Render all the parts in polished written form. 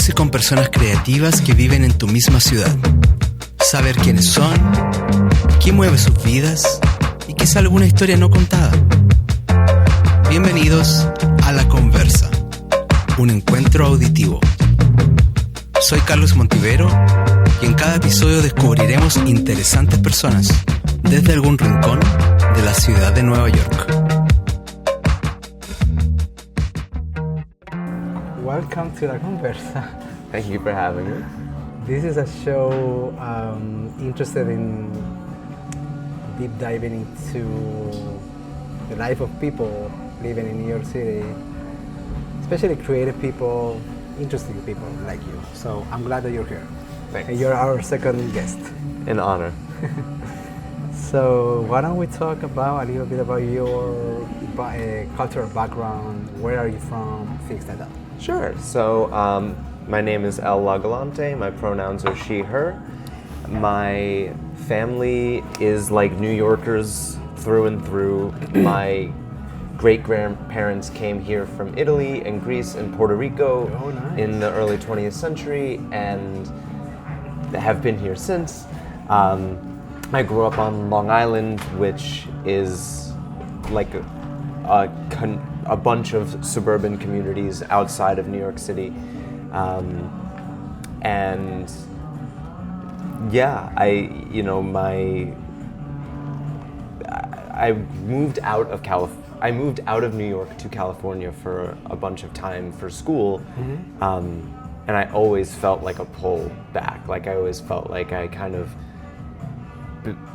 Reunirse con personas creativas que viven en tu misma ciudad. Saber quiénes son, qué mueve sus vidas y quizá alguna historia no contada. Bienvenidos a La Conversa, un encuentro auditivo. Soy Carlos Montivero y en cada episodio descubriremos interesantes personas desde algún rincón de la ciudad de Nueva York. Welcome to La Conversa. Thank you for having me. This is a show interested in deep diving into the life of people living in New York City, especially creative people, interesting people like you. So I'm glad that you're here. Thanks. And you're our second guest. An honor. So why don't we talk about a little bit about your cultural background, where are you from, things like that. Sure. So my name is Elle Lagalante. My pronouns are she, her. My family is like New Yorkers through and through. My great-grandparents came here from Italy and Greece and Puerto Rico in the early 20th century and have been here since. I grew up on Long Island, which is like a bunch of suburban communities outside of New York City. And yeah, I moved out of New York to California for a bunch of time for school. Mm-hmm. And I always felt like a pull back. Like I always felt like I kind of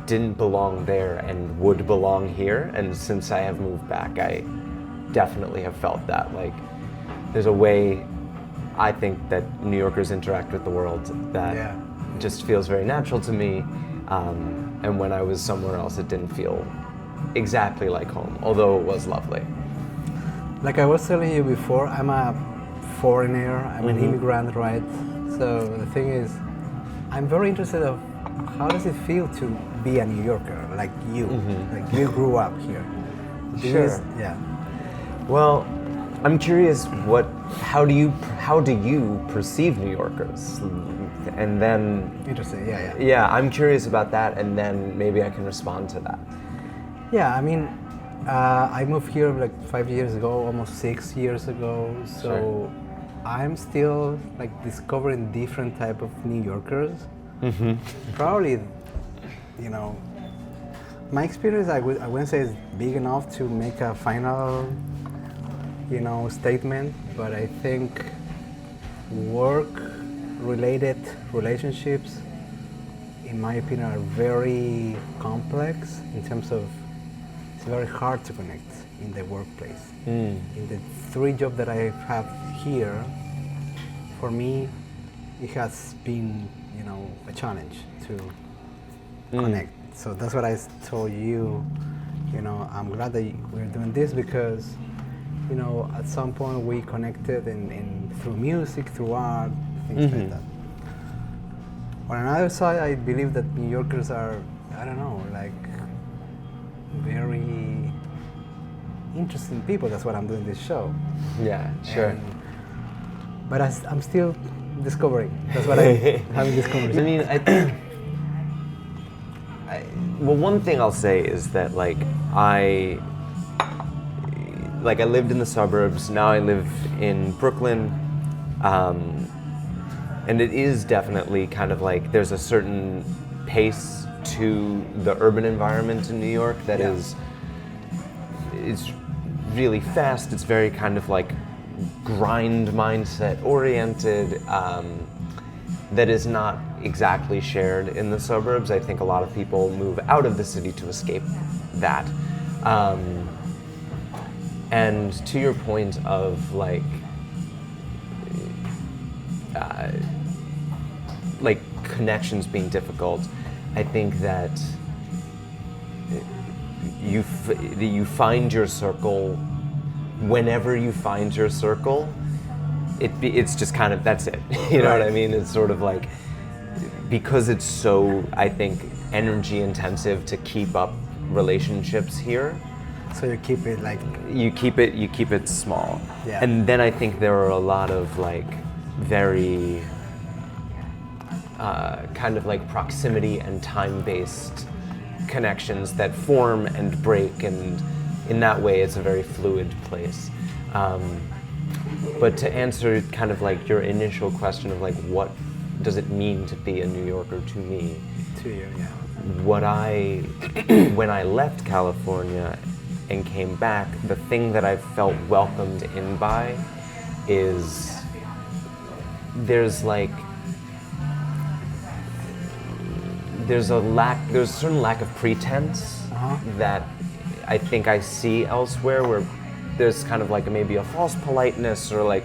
didn't belong there and would belong here. And since I have moved back, I definitely have felt that. Like there's a way I think that New Yorkers interact with the world that just feels very natural to me. And when I was somewhere else, it didn't feel exactly like home, although it was lovely. Like I was telling you before, I'm a foreigner, I'm an immigrant, right? So the thing is, I'm very interested of how does it feel to be a New Yorker, like you? Like you grew up here. Sure. Yeah. Well, I'm curious, how do you perceive New Yorkers? And then... Interesting, yeah. Yeah, I'm curious about that, and then maybe I can respond to that. Yeah, I mean, I moved here like 5 years ago, almost 6 years ago, so Sure. I'm still like discovering different type of New Yorkers. Probably, my experience, I wouldn't say is big enough to make a final, statement, but I think work-related relationships, in my opinion, are very complex in terms of it's very hard to connect in the workplace. In the 3 jobs that I have here, for me, it has been, a challenge to connect. So that's what I told you, I'm glad that we're doing this because, at some point we connected in through music, through art, things like that. On another side, I believe that New Yorkers are, I don't know, like very interesting people. That's what I'm doing this show. Yeah, sure. But I'm still discovering. That's what I'm having this conversation. I mean, I think... well, one thing I'll say is that, I lived in the suburbs, now I live in Brooklyn, and it is definitely kind of like there's a certain pace to the urban environment in New York that is really fast. It's very kind of like grind mindset oriented, that is not exactly shared in the suburbs. I think a lot of people move out of the city to escape that. And to your point of connections being difficult, I think that you find your circle. Whenever you find your circle, it's just kind of, that's it. You know what I mean? It's sort of like, because it's so, I think, energy intensive to keep up relationships here. So you keep it like... You keep it small. Yeah. And then I think there are a lot of very kind of like proximity and time-based connections that form and break, and in that way it's a very fluid place. But to answer kind of like your initial question of like what does it mean to be a New Yorker to me? To you, yeah. When I left California and came back, the thing that I felt welcomed in by is there's a certain lack of pretense that I think I see elsewhere, where there's kind of like maybe a false politeness or like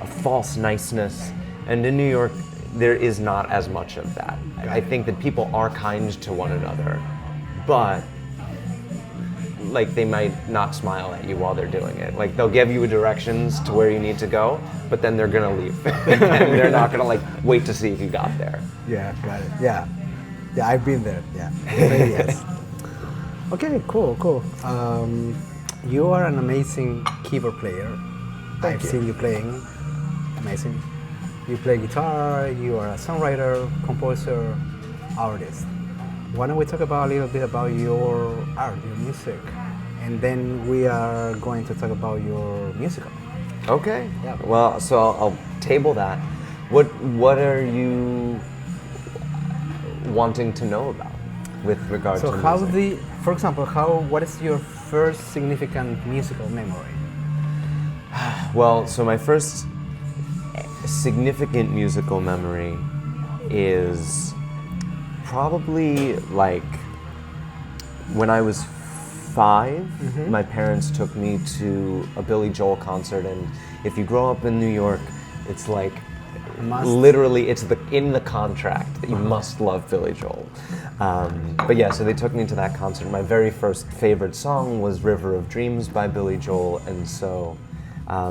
a false niceness, and in New York there is not as much of that. I think that people are kind to one another, but like they might not smile at you while they're doing it. Like they'll give you directions to where you need to go, but then they're gonna leave and they're not gonna like wait to see if you got there. Yeah, got it. Yeah, I've been there. Yeah, yes. Okay, cool. You are an amazing keyboard player. I've seen you playing. Amazing. You play guitar. You are a songwriter, composer, artist. Why don't we talk about a little bit about your art, your music, and then we are going to talk about your musical. Okay. Yeah. Well, so I'll table that. What are you wanting to know about with regard to music? For example, what is your first significant musical memory? Well, so my first significant musical memory is probably like when I was 5, my parents took me to a Billy Joel concert, and if you grow up in New York, it's like literally it's in the contract that you must love Billy Joel. But yeah, so they took me to that concert. My very first favorite song was River of Dreams by Billy Joel, and so I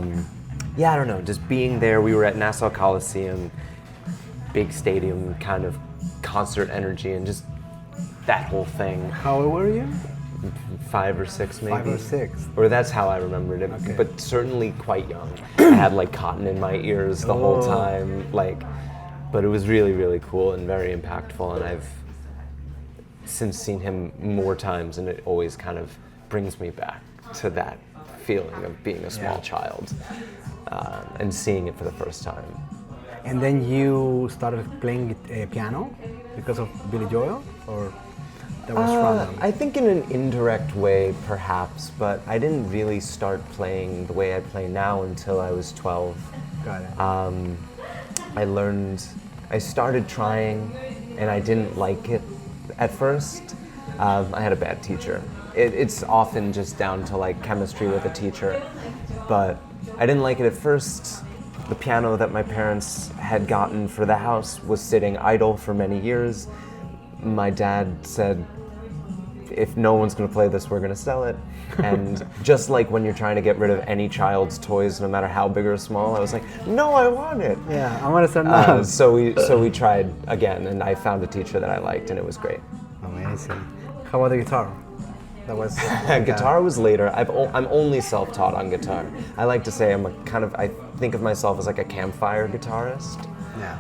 don't know, just being there. We were at Nassau Coliseum, big stadium kind of concert energy, and just that whole thing. How old were you? 5 or 6 maybe. 5 or 6. Or that's how I remembered it, Okay. but certainly quite young. I had like cotton in my ears the whole time, but it was really, really cool and very impactful, and I've since seen him more times, and it always kind of brings me back to that feeling of being a small child and seeing it for the first time. And then you started playing piano because of Billy Joel, or that was random? I think in an indirect way, perhaps, but I didn't really start playing the way I play now until I was 12. Got it. I started trying, and I didn't like it at first. I had a bad teacher. It's often just down to like chemistry with a teacher, but I didn't like it at first. The piano that my parents had gotten for the house was sitting idle for many years. My dad said, if no one's going to play this, we're going to sell it. And just like when you're trying to get rid of any child's toys, no matter how big or small, I was like, no, I want it. Yeah, I want to start now. So we tried again, and I found a teacher that I liked, and it was great. Amazing. How about the guitar? That was guitar was later. I'm only self-taught on guitar. I like to say I think of myself as like a campfire guitarist. Yeah.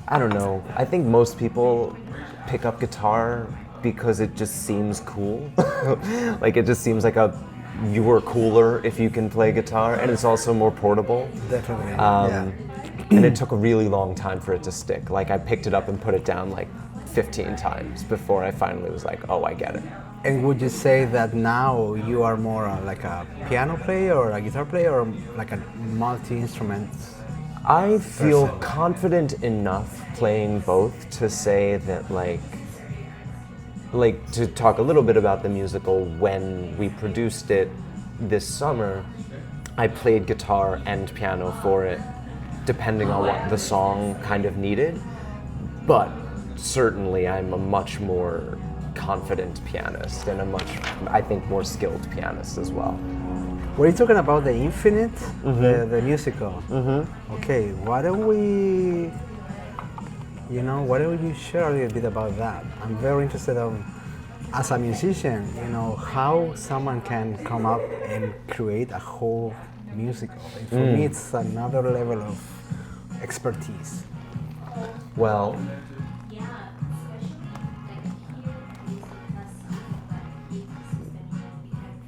I don't know. I think most people pick up guitar because it just seems cool. Like it just seems like you're cooler if you can play guitar, and it's also more portable. Definitely. And it took a really long time for it to stick. Like I picked it up and put it down like 15 times before I finally was like, oh, I get it. And would you say that now you are more like a piano player or a guitar player, or like a multi-instrument? I feel confident enough playing both to say that like to talk a little bit about the musical. When we produced it this summer, I played guitar and piano for it, depending on what the song kind of needed. But certainly I'm a much more confident pianist and I think more skilled pianist as well. Were you talking about the Infinite, the musical? Okay, why don't you share a little bit about that? I'm very interested as a musician, how someone can come up and create a whole musical. And for me, it's another level of expertise. Well,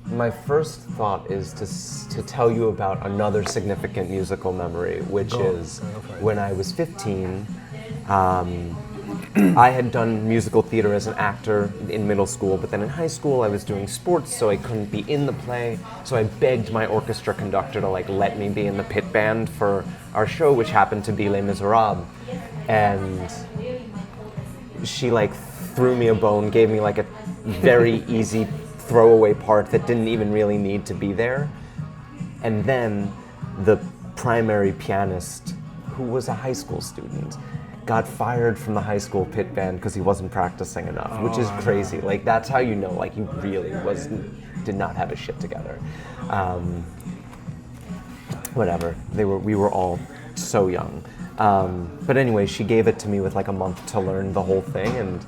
my first thought is to tell you about another significant musical memory, which is when I was 15. I had done musical theater as an actor in middle school, but then in high school I was doing sports, so I couldn't be in the play. So I begged my orchestra conductor to let me be in the pit band for our show, which happened to be Les Miserables. And she threw me a bone, gave me a very easy throwaway part that didn't even really need to be there. And then the primary pianist, who was a high school student, got fired from the high school pit band because he wasn't practicing enough, which is crazy. That's how you know, he really did not have his shit together. Whatever. We were all so young. But anyway, she gave it to me with a month to learn the whole thing, and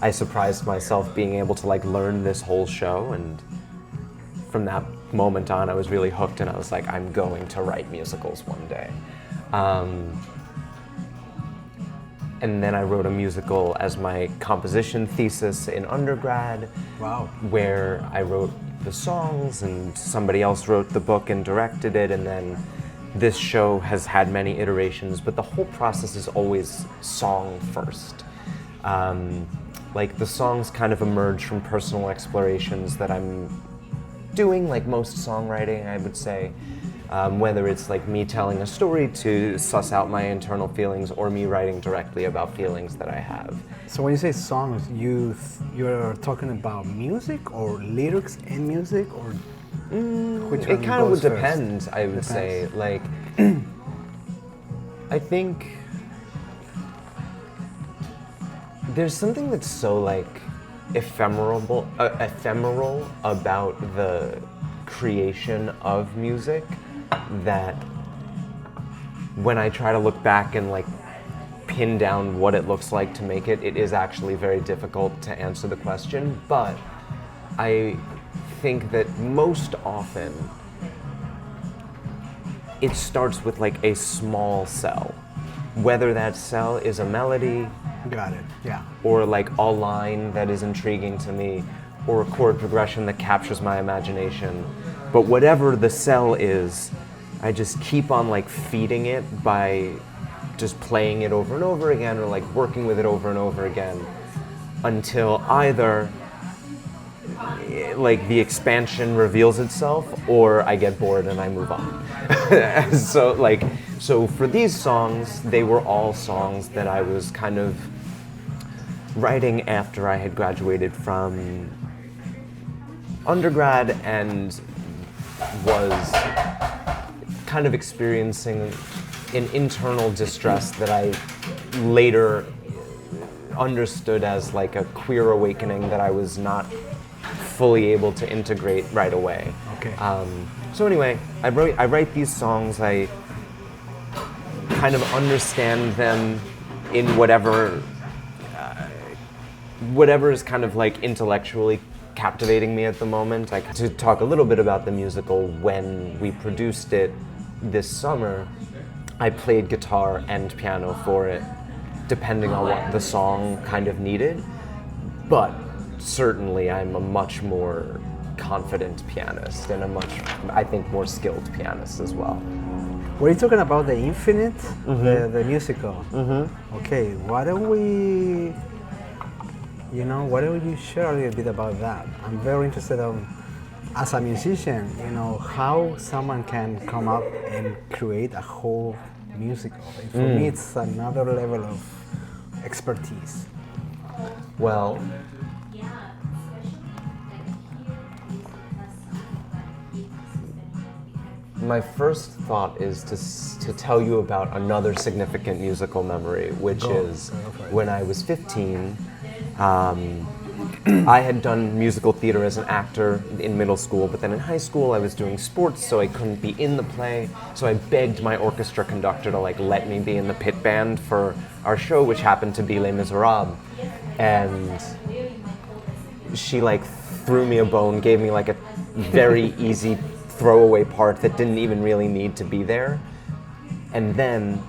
I surprised myself being able to learn this whole show, and from that moment on I was really hooked, and I was like, I'm going to write musicals one day. And then I wrote a musical as my composition thesis in undergrad. Wow. Where I wrote the songs and somebody else wrote the book and directed it, and then this show has had many iterations, but the whole process is always song first. The songs kind of emerge from personal explorations that I'm doing, most songwriting, I would say. Whether it's me telling a story to suss out my internal feelings, or me writing directly about feelings that I have. So when you say songs, you're talking about music or lyrics in music, or which one? It kind of would goes depend, first? I would say. I think there's something that's so ephemeral about the creation of music, that when I try to look back and pin down what it looks like to make it, it is actually very difficult to answer the question. But I think that most often it starts with a small cell, whether that cell is a melody, Got it, yeah. or a line that is intriguing to me, or a chord progression that captures my imagination. But whatever the cell is, I just keep on feeding it by just playing it over and over again, or working with it over and over again, until either the expansion reveals itself, or I get bored and I move on. So for these songs, they were all songs that I was kind of writing after I had graduated from undergrad and was kind of experiencing an internal distress that I later understood as a queer awakening that I was not fully able to integrate right away. Okay. So anyway, I write these songs. I kind of understand them in whatever is kind of intellectually captivating me at the moment. To talk a little bit about the musical, when we produced it this summer, I played guitar and piano for it, depending on what the song kind of needed. But certainly I'm a much more confident pianist, and I think, more skilled pianist as well. Were you talking about the Infinite, the musical? Mm-hmm. Okay, why don't you share a little bit about that? I'm very interested as a musician, how someone can come up and create a whole musical. And for me, it's another level of expertise. Well, my first thought is to tell you about another significant musical memory, which is when I was 15. I had done musical theater as an actor in middle school, but then in high school I was doing sports, so I couldn't be in the play. So I begged my orchestra conductor to let me be in the pit band for our show, which happened to be Les Miserables. And she threw me a bone, gave me a very easy throwaway part that didn't even really need to be there. And then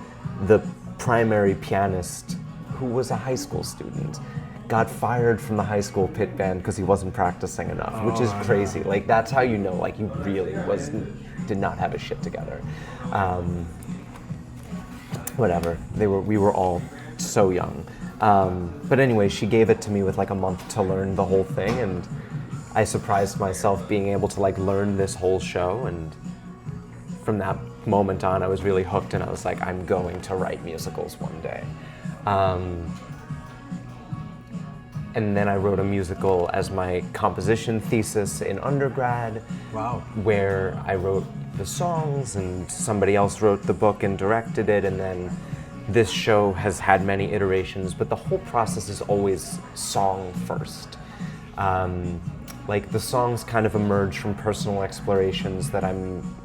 the primary pianist, who was a high school student, got fired from the high school pit band because he wasn't practicing enough, which is crazy. No. Like, that's how you know, like, he really did not have his shit together. Whatever. We were all so young. But anyway, she gave it to me with like a month to learn the whole thing, and I surprised myself being able to like learn this whole show, and from that moment on I was really hooked, and I was like, I'm going to write musicals one day. And then I wrote a musical as my composition thesis in undergrad. Wow. Where I wrote the songs and somebody else wrote the book and directed it, and then this show has had many iterations, but the whole process is always song first. Like, the songs kind of emerge from personal explorations that I'm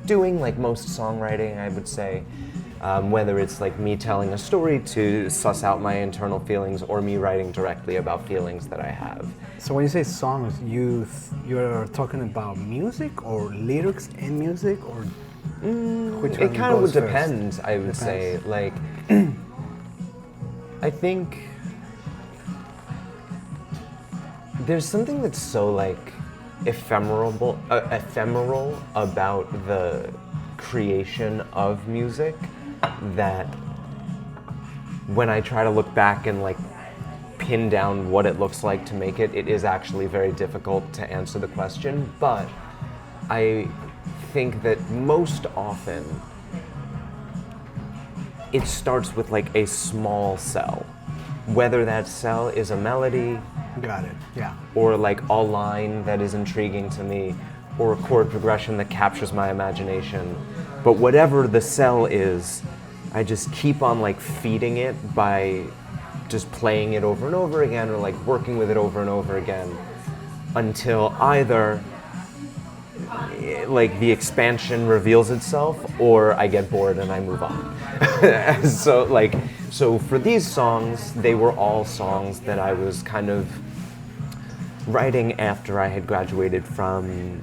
doing, like most songwriting, I would say. Whether it's like me telling a story to suss out my internal feelings, or me writing directly about feelings that I have. So when you say songs, you're talking about music or lyrics in music, or which it kind of would first? depend, I would say. Like, I think there's something that's so like ephemeral about the creation of music, that when I try to look back and like pin down what it looks like to make it, it is actually very difficult to answer the question. But I think that most often it starts with like a small cell, whether that cell is a melody, got it, yeah, or like a line that is intriguing to me, or a chord progression that captures my imagination. But whatever the cell is, I just keep on like feeding it by just playing it over and over again, or like working with it over and over again, until either like the expansion reveals itself, or I get bored and I move on. So for these songs, they were all songs that I was kind of writing after I had graduated from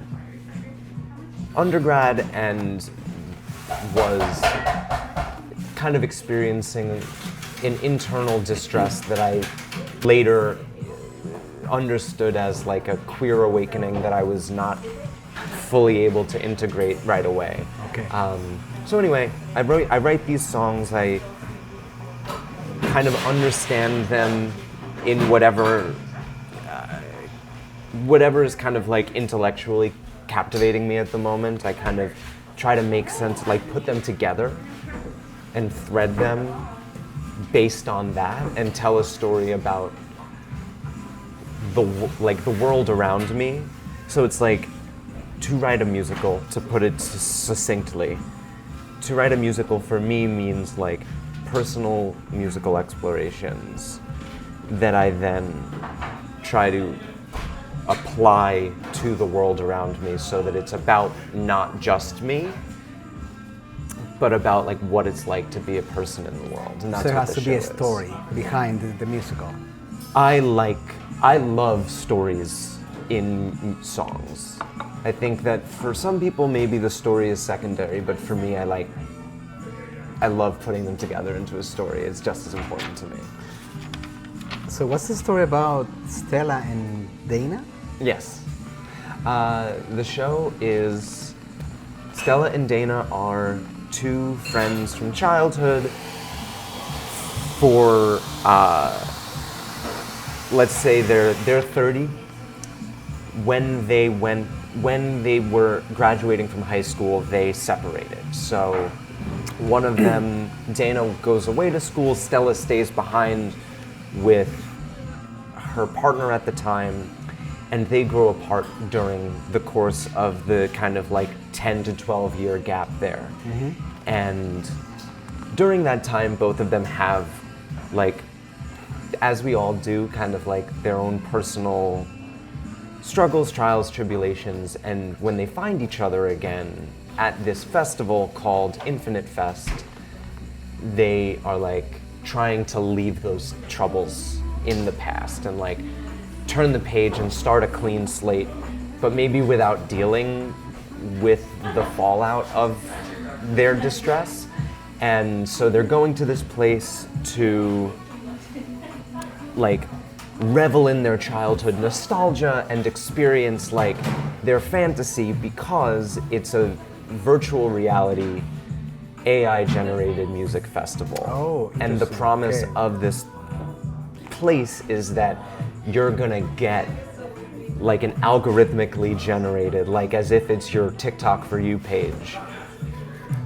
undergrad and was kind of experiencing an internal distress that I later understood as like a queer awakening that I was not fully able to integrate right away. Okay. So anyway, I write these songs. I kind of understand them in whatever is kind of like intellectually captivating me at the moment. I kind of try to make sense, like put them together and thread them based on that, and tell a story about the world around me. So it's like, to write a musical, to put it succinctly, to write a musical for me means like personal musical explorations that I then try to apply to the world around me, so that it's about not just me, but about like what it's like to be a person in the world. And that's so it what has the to be a show is. story behind the musical. I love stories in songs. I think that for some people maybe the story is secondary, but for me I love putting them together into a story. It's just as important to me. So what's the story about Stella and Dana? Yes. The show is, Stella and Dana are two friends from childhood. For let's say they're 30. When they were graduating from high school, they separated. So one of them, Dana, goes away to school. Stella stays behind with her partner at the time, and they grow apart during the course of the kind of like 10 to 12 year gap there. Mm-hmm. And during that time, both of them have, like, as we all do, kind of like their own personal struggles, trials, tribulations, and when they find each other again at this festival called Infinite Fest, they are like trying to leave those troubles in the past and like turn the page and start a clean slate, but maybe without dealing with the fallout of their distress. And so they're going to this place to like revel in their childhood nostalgia and experience like their fantasy, because it's a virtual reality AI generated music festival. Oh, and the promise okay. of this place is that you're gonna get like an algorithmically generated, like as if it's your TikTok For You page,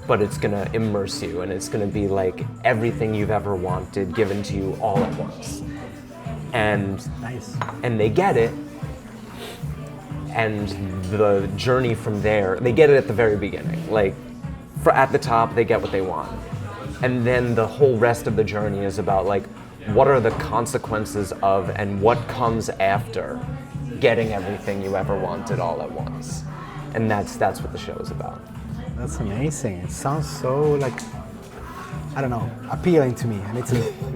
but it's gonna immerse you, and it's gonna be like everything you've ever wanted given to you all at once. And Nice. and they get it, and the journey from there, they get it at the very beginning. Like, at the top, they get what they want. And then the whole rest of the journey is about like, what are the consequences of and what comes after getting everything you ever wanted all at once. And that's what the show is about. That's amazing. It sounds so like, I don't know, appealing to me. I need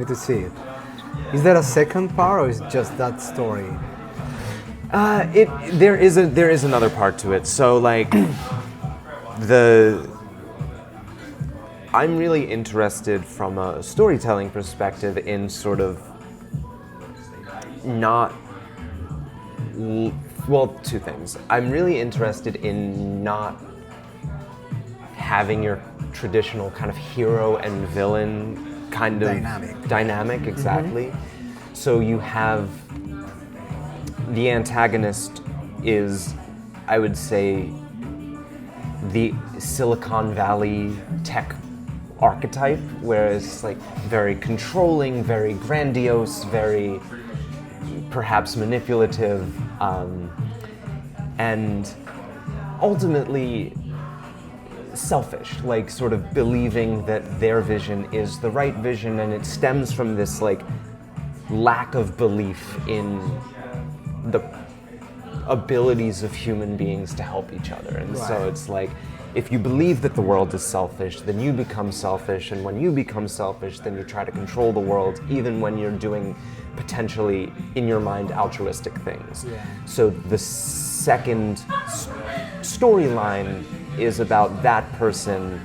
to see it. Is there a second part, or is it just that story? There is another part to it. So like I'm really interested from a storytelling perspective in sort of two things. I'm really interested in not having your traditional kind of hero and villain kind of dynamic, exactly. Mm-hmm. So you have the antagonist is, I would say, the Silicon Valley tech archetype, whereas it's like very controlling, very grandiose, very perhaps manipulative, and ultimately selfish, like sort of believing that their vision is the right vision, and it stems from this like lack of belief in the abilities of human beings to help each other. And right. So it's like, if you believe that the world is selfish, then you become selfish, and when you become selfish, then you try to control the world, even when you're doing potentially, in your mind, altruistic things. Yeah. So the second storyline is about that person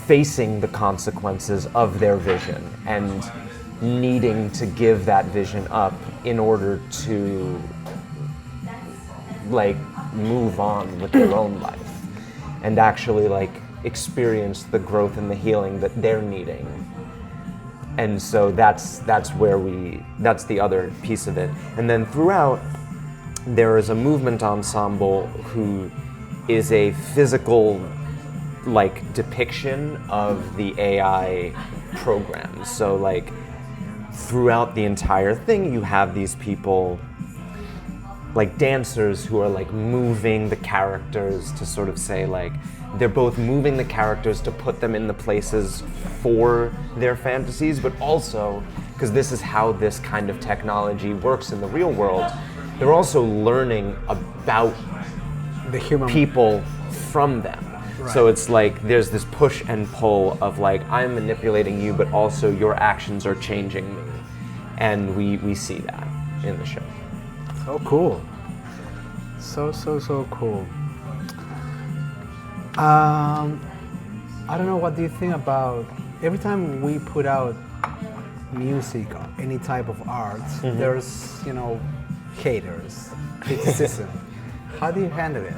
facing the consequences of their vision and needing to give that vision up in order to like move on with their own life and actually like experience the growth and the healing that they're needing. And so that's the other piece of it. And then throughout, there is a movement ensemble who is a physical like depiction of the AI program. So like throughout the entire thing, you have these people like dancers who are like moving the characters to sort of say like, they're both moving the characters to put them in the places for their fantasies, but also, because this is how this kind of technology works in the real world, they're also learning about the human people from them. Right. So it's like there's this push and pull of like, I'm manipulating you, but also your actions are changing me. And we see that in the show. So cool. So cool. I don't know, what do you think about, every time we put out music or any type of art, mm-hmm. there's, haters, criticism. How do you handle it?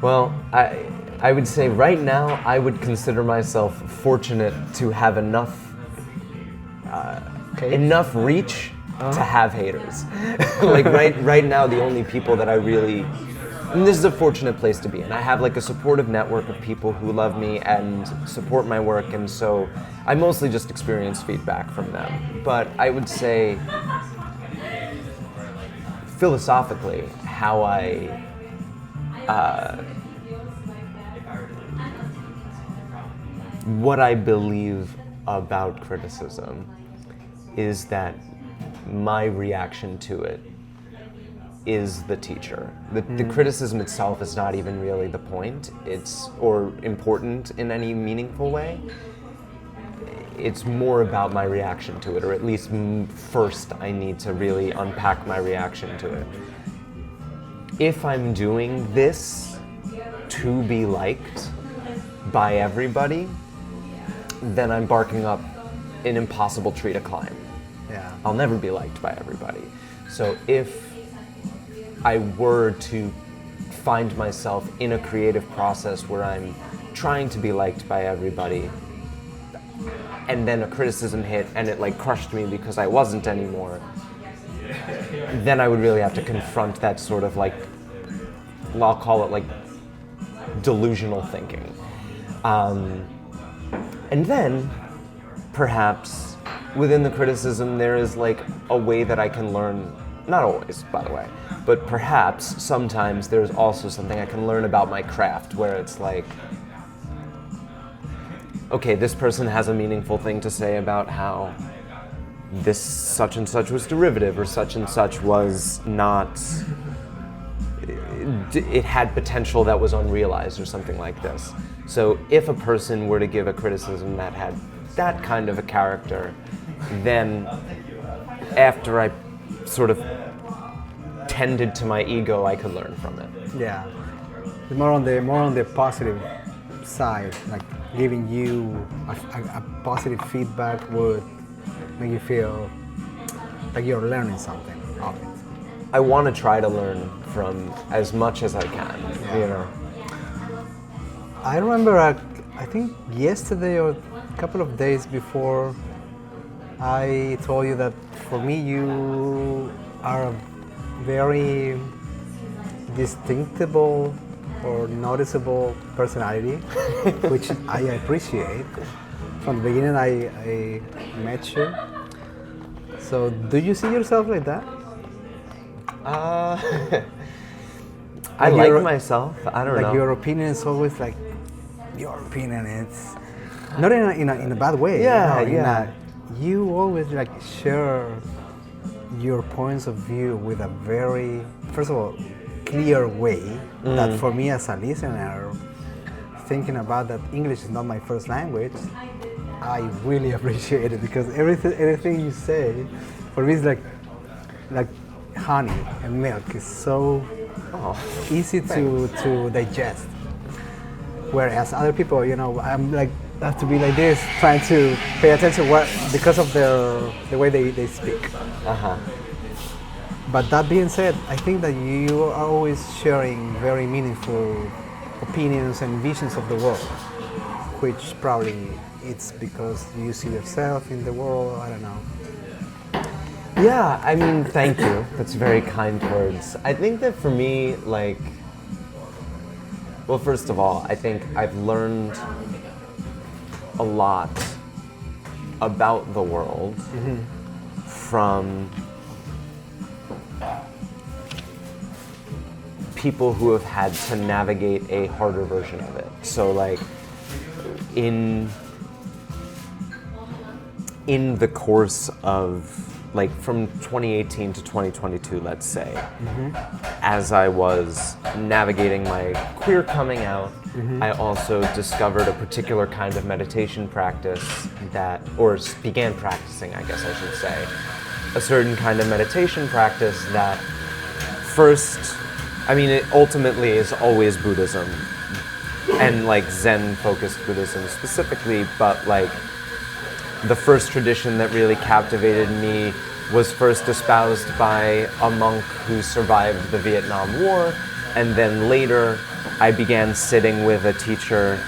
Well, I would say right now I would consider myself fortunate to have enough reach to have haters. Like right now, the only people that I really, and this is a fortunate place to be in. I have like a supportive network of people who love me and support my work, and so I mostly just experience feedback from them. But I would say, philosophically, how what I believe about criticism is that my reaction to it is the teacher. The criticism itself is not even really the point, or important in any meaningful way. It's more about my reaction to it, or at least first I need to really unpack my reaction to it. if I'm doing this to be liked by everybody, then I'm barking up an impossible tree to climb. Yeah. I'll never be liked by everybody. So if I were to find myself in a creative process where I'm trying to be liked by everybody, and then a criticism hit and it like crushed me because I wasn't anymore, then I would really have to confront that sort of like, I'll call it like delusional thinking. And then perhaps within the criticism there is like a way that I can learn, not always by the way, but perhaps sometimes there's also something I can learn about my craft where it's like, okay, this person has a meaningful thing to say about how this such and such was derivative or such and such was not, it had potential that was unrealized or something like this. So if a person were to give a criticism that had that kind of a character, then after I sort of tended to my ego, I could learn from it. Yeah. More on the positive side, like giving you a positive feedback would make you feel like you're learning something of it. I want to try to learn from as much as I can, you know. I remember, I think yesterday or a couple of days before, I told you that for me you are a very distinctible or noticeable personality, which I appreciate. From the beginning I met you. So do you see yourself like that? I like myself. I don't know. Like your opinion is always like your opinion. It's not in a bad way. Yeah, you know, yeah. You always like share your points of view with a very, first of all, clear way that for me as a listener, thinking about that English is not my first language, I really appreciate it because everything you say, for me is like honey and milk. It's so easy to digest. Whereas other people, you know, I'm like, have to be like this, trying to pay attention because of the way they speak. Uh-huh. But that being said, I think that you are always sharing very meaningful opinions and visions of the world, which probably it's because you see yourself in the world, I don't know. Yeah, I mean, thank you. That's very kind words. I think that for me, like, well, first of all, I think I've learned a lot about the world from people who have had to navigate a harder version of it. So like in the course of like from 2018 to 2022, let's say, as I was navigating my queer coming out, I also discovered a particular kind of meditation practice or began practicing, I guess I should say, a certain kind of meditation practice that first, I mean, it ultimately is always Buddhism and like Zen-focused Buddhism specifically, but like the first tradition that really captivated me was first espoused by a monk who survived the Vietnam War, and then later I began sitting with a teacher,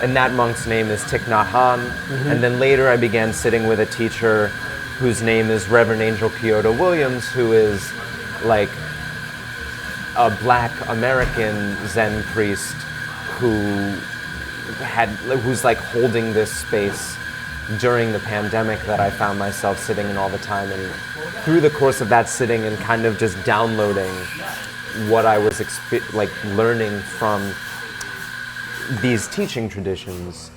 and that monk's name is Thich Nhat Hanh, and then later I began sitting with a teacher whose name is Reverend Angel Kyoto Williams, who is like a Black American Zen priest who's like holding this space during the pandemic that I found myself sitting in all the time. And through the course of that sitting and kind of just downloading what I was learning from these teaching traditions,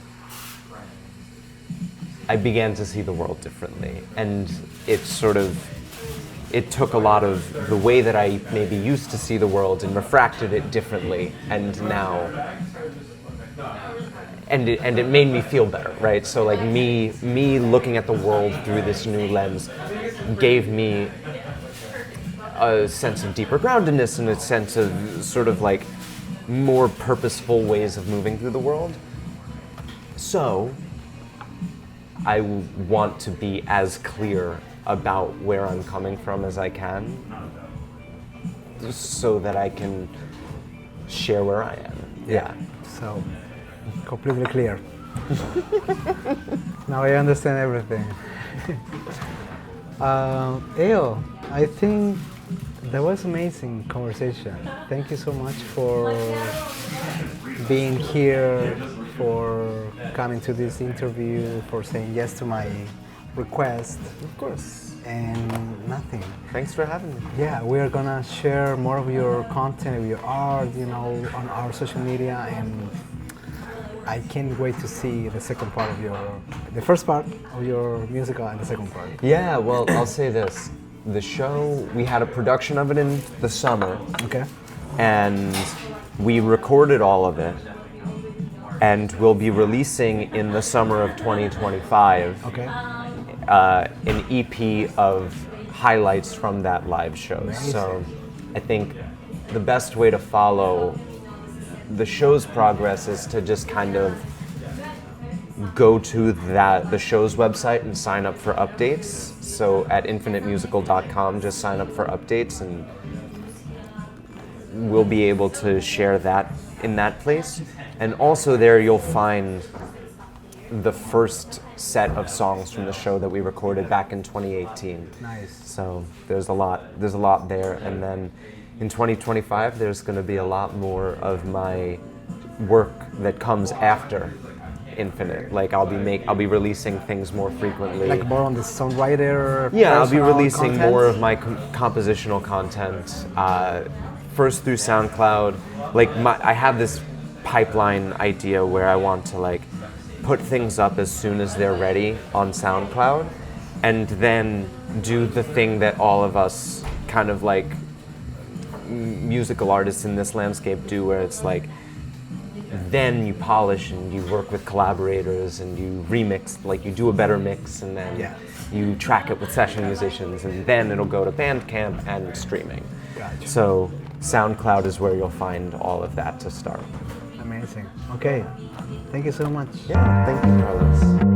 I began to see the world differently. And it took a lot of the way that I maybe used to see the world and refracted it differently, and now and it made me feel better, right? So like me looking at the world through this new lens gave me a sense of deeper groundedness and a sense of sort of like more purposeful ways of moving through the world. So I want to be as clear about where I'm coming from as I can, so that I can share where I am. Yeah. So, completely clear. Now I understand everything. Elle, I think that was amazing conversation. Thank you so much for being here, for coming to this interview, for saying yes to my request. Of course. And nothing. Thanks for having me. Yeah, we're gonna share more of your content, of your art, on our social media, and I can't wait to see the first part of your musical and the second part. Yeah, well, I'll say this. The show, we had a production of it in the summer. Okay. And we recorded all of it. And we'll be releasing in the summer of 2025. Okay. An EP of highlights from that live show. Amazing. So I think the best way to follow the show's progress is to just kind of go to the show's website and sign up for updates. So at infinitemusical.com, just sign up for updates and we'll be able to share that in that place. And also there you'll find the first set of songs from the show that we recorded back in 2018. Nice. So there's a lot there, and then in 2025 there's going to be a lot more of my work that comes after Infinite. Like I'll be releasing things more frequently. Like more on the songwriter. Yeah, I'll be releasing content? more of my compositional content. First through SoundCloud. Like I have this pipeline idea where I want to like put things up as soon as they're ready on SoundCloud, and then do the thing that all of us kind of like musical artists in this landscape do, where it's like then you polish and you work with collaborators and you remix, like you do a better mix, and then you track it with session musicians, and then it'll go to Bandcamp and streaming. Gotcha. So SoundCloud is where you'll find all of that to start. Amazing. Okay. Thank you so much. Yeah, thank you, Carlos.